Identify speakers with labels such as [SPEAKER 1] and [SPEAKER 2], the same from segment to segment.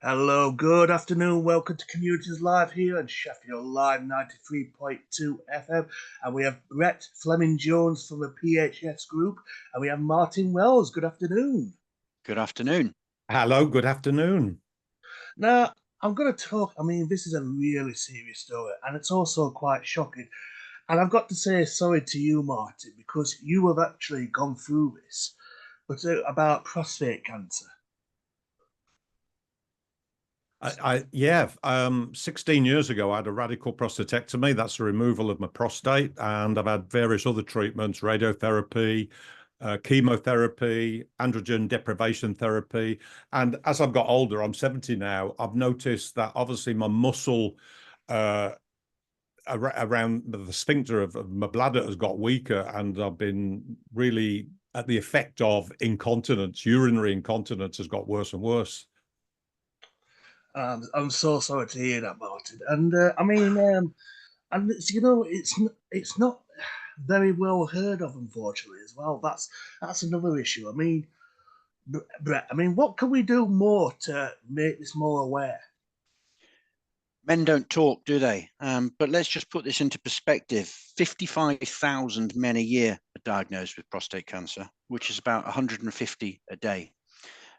[SPEAKER 1] Hello, good afternoon. Welcome to Communities Live here on Sheffield Live 93.2 FM. And we have Brett Fleming Jones from the PHS group, and we have Martin Wells. Good afternoon.
[SPEAKER 2] Good afternoon.
[SPEAKER 3] Hello, good afternoon.
[SPEAKER 1] Now, I'm going to talk. This is a really serious story, and it's also quite shocking. And I've got to say sorry to you, Martin, because you have actually gone through this, but about prostate cancer.
[SPEAKER 3] 16 years ago, I had a radical prostatectomy. That's the removal of my prostate. And I've had various other treatments, radiotherapy, chemotherapy, androgen deprivation therapy. And as I've got older, I'm 70 now, I've noticed that obviously my muscle around the sphincter of my bladder has got weaker, and I've been really at the effect of incontinence. Urinary incontinence has got worse and worse.
[SPEAKER 1] I'm so sorry to hear that, Martin. And and it's not very well heard of, unfortunately, as well. That's another issue. Brett, what can we do more to make this more aware?
[SPEAKER 2] Men don't talk, do they? But let's just put this into perspective. 55,000 men a year are diagnosed with prostate cancer, which is about 150 a day.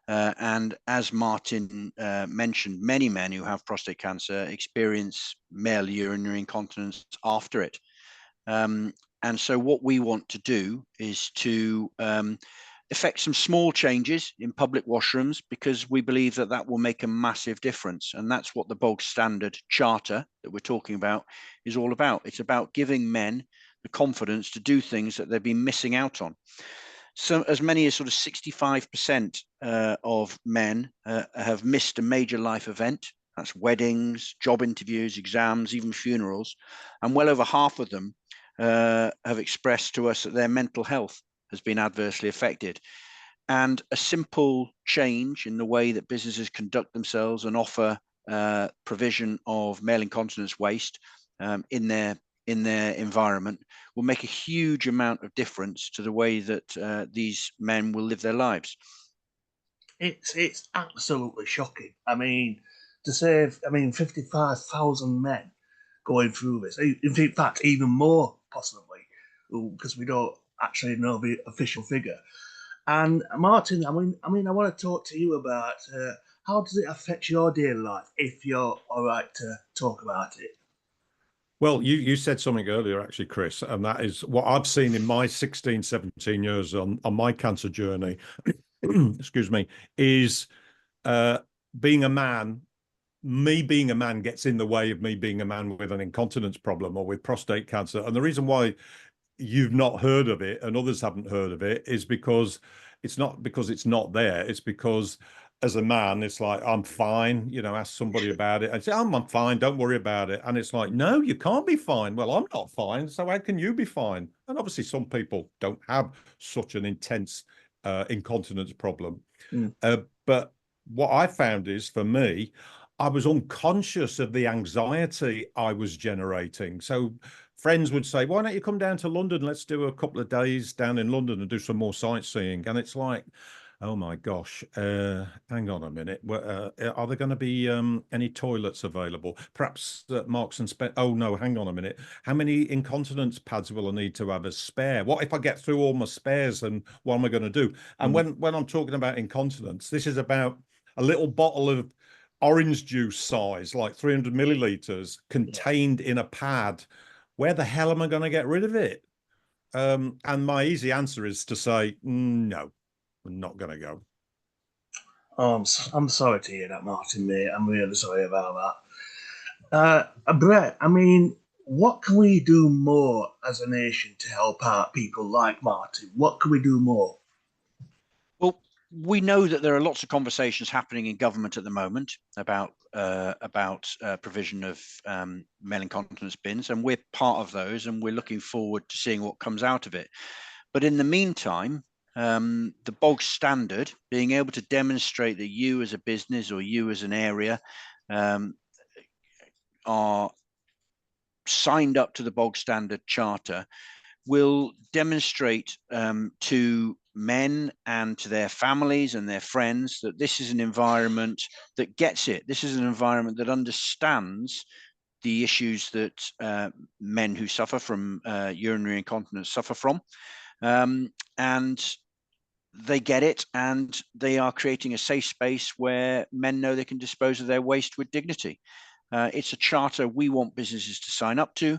[SPEAKER 2] And as Martin mentioned, many men who have prostate cancer experience male urinary incontinence after it. And so what we want to do is to effect some small changes in public washrooms, because we believe that that will make a massive difference. And that's what the bog standard charter that we're talking about is all about. It's about giving men the confidence to do things that they've been missing out on. So as many as sort of 65% of men have missed a major life event. That's weddings, job interviews, exams, even funerals. And well over half of them have expressed to us that their mental health has been adversely affected. And a simple change in the way that businesses conduct themselves and offer provision of male incontinence waste in their environment will make a huge amount of difference to the way that these men will live their lives.
[SPEAKER 1] It's absolutely shocking. To save 55,000 men going through this. In fact, even more possibly, because we don't actually know the official figure. And Martin, I want to talk to you about how does it affect your daily life, if you're all right to talk about it.
[SPEAKER 3] Well, you said something earlier, actually, Chris, and that is what I've seen in my 16, 17 years on my cancer journey, excuse me, is being a man. Me being a man gets in the way of me being a man with an incontinence problem or with prostate cancer. And the reason why you've not heard of it and others haven't heard of it is because it's not there. It's because as a man, it's like, I'm fine, ask somebody about it and say, I'm fine, don't worry about it. And it's like, no, you can't be fine. Well, I'm not fine, so how can you be fine? And obviously some people don't have such an intense incontinence problem. But what I found is, for me, I was unconscious of the anxiety I was generating. So friends would say, why don't you come down to London? Let's do a couple of days down in London and do some more sightseeing. And it's like, oh my gosh, hang on a minute. Are there going to be any toilets available? Perhaps Marks and Spencer. Oh no, hang on a minute. How many incontinence pads will I need to have as spare? What if I get through all my spares, and what am I going to do? And when I'm talking about incontinence, this is about a little bottle of orange juice size, like 300 milliliters, contained in a pad. Where the hell am I going to get rid of it? And my easy answer is to say, no, I'm not going to go.
[SPEAKER 1] I'm sorry to hear that, Martin, mate. I'm really sorry about that. Brett, what can we do more as a nation to help out people like Martin? What can we do more?
[SPEAKER 2] Well, we know that there are lots of conversations happening in government at the moment about provision of male incontinence bins, and we're part of those, and we're looking forward to seeing what comes out of it. But in the meantime, the bog standard, being able to demonstrate that you as a business or you as an area are signed up to the bog standard charter, will demonstrate to men and to their families and their friends that this is an environment that gets it. This is an environment that understands the issues that men who suffer from urinary incontinence suffer from. And they get it, and they are creating a safe space where men know they can dispose of their waste with dignity. It's a charter we want businesses to sign up to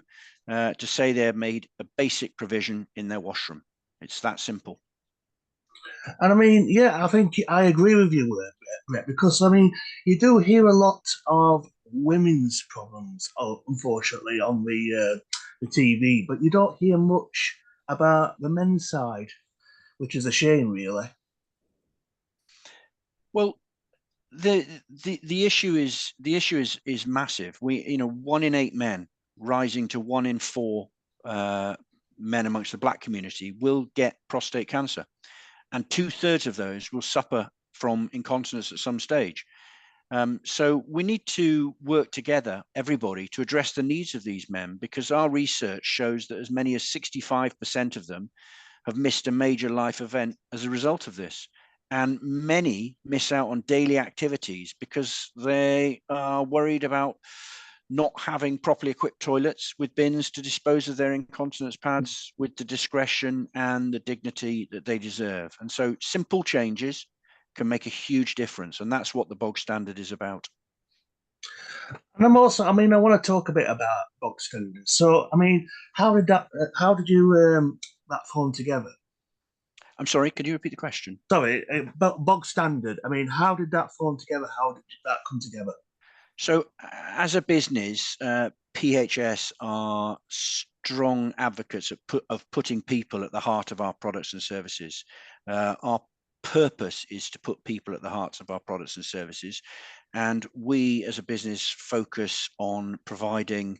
[SPEAKER 2] say they're made a basic provision in their washroom. It's that simple.
[SPEAKER 1] And I mean, yeah, I think I agree with you, Brett, because I mean, you do hear a lot of women's problems, unfortunately, on the TV, but you don't hear much about the men's side, which is a shame, really.
[SPEAKER 2] Well, the issue is massive. We 1 in 8 men, rising to 1 in 4 men amongst the black community, will get prostate cancer, and 2/3 of those will suffer from incontinence at some stage. So we need to work together, everybody, to address the needs of these men, because our research shows that as many as 65% of them have missed a major life event as a result of this. And many miss out on daily activities because they are worried about not having properly equipped toilets with bins to dispose of their incontinence pads with the discretion and the dignity that they deserve. And so simple changes can make a huge difference. And that's what the bog standard is about.
[SPEAKER 1] And I'm also, I mean, I want to talk a bit about bog standards. So, I mean, how did you that form together?
[SPEAKER 2] I'm sorry, could you repeat the question?
[SPEAKER 1] Sorry, bog standard. I mean, how did that form together? How did that come together?
[SPEAKER 2] So, as a business, PHS are strong advocates of putting people at the heart of our products and services. Our purpose is to put people at the heart of our products and services, and we, as a business, focus on providing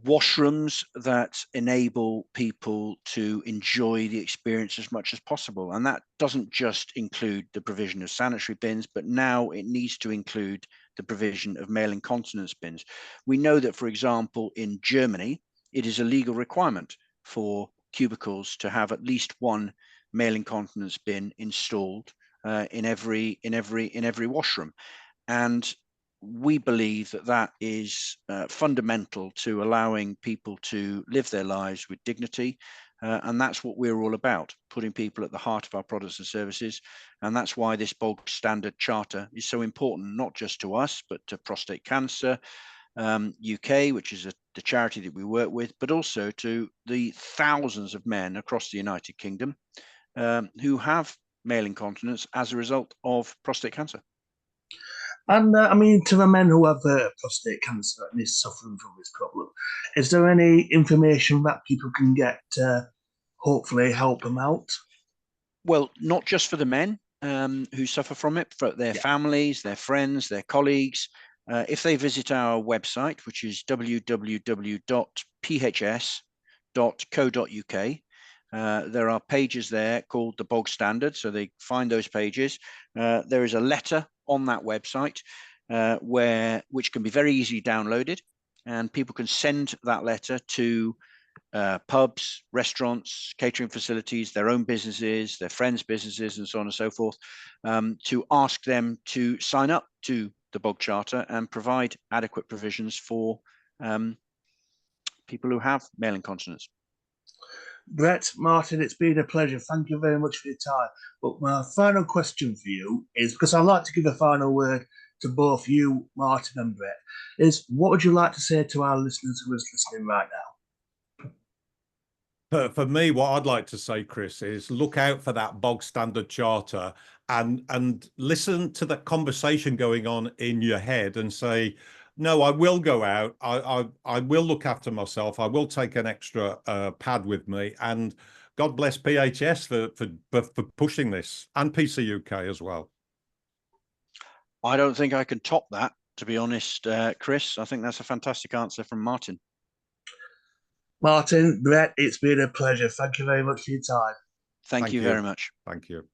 [SPEAKER 2] washrooms that enable people to enjoy the experience as much as possible. And that doesn't just include the provision of sanitary bins, but now it needs to include the provision of male incontinence bins. We know that, for example, in Germany, it is a legal requirement for cubicles to have at least one male incontinence bin installed in every washroom. And we believe that that is fundamental to allowing people to live their lives with dignity. And that's what we're all about, putting people at the heart of our products and services. And that's why this bog standard charter is so important, not just to us, but to Prostate Cancer UK, which is the charity that we work with, but also to the thousands of men across the United Kingdom who have male incontinence as a result of prostate cancer.
[SPEAKER 1] And I mean, to the men who have prostate cancer and is suffering from this problem, is there any information that people can get to hopefully help them out?
[SPEAKER 2] Well, not just for the men who suffer from it, for their families, their friends, their colleagues. If they visit our website, which is www.phs.co.uk, there are pages there called the bog standard, so they find those pages. There is a letter on that website which can be very easily downloaded, and people can send that letter to pubs, restaurants, catering facilities, their own businesses, their friends' businesses, and so on and so forth, to ask them to sign up to the bog charter and provide adequate provisions for people who have male incontinence.
[SPEAKER 1] Brett, Martin, it's been a pleasure. Thank you very much for your time. But my final question for you is, because I'd like to give a final word to both you, Martin and Brett, is what would you like to say to our listeners who are listening right now?
[SPEAKER 3] For me, what I'd like to say, Chris, is look out for that bog standard charter and listen to the conversation going on in your head and say, no, I will go out. I will look after myself. I will take an extra pad with me. And God bless PHS for pushing this, and PC UK as well.
[SPEAKER 2] I don't think I can top that, to be honest, Chris. I think that's a fantastic answer from Martin.
[SPEAKER 1] Martin, Brett, it's been a pleasure. Thank you very much for your time.
[SPEAKER 2] Thank you very much.
[SPEAKER 3] Thank you.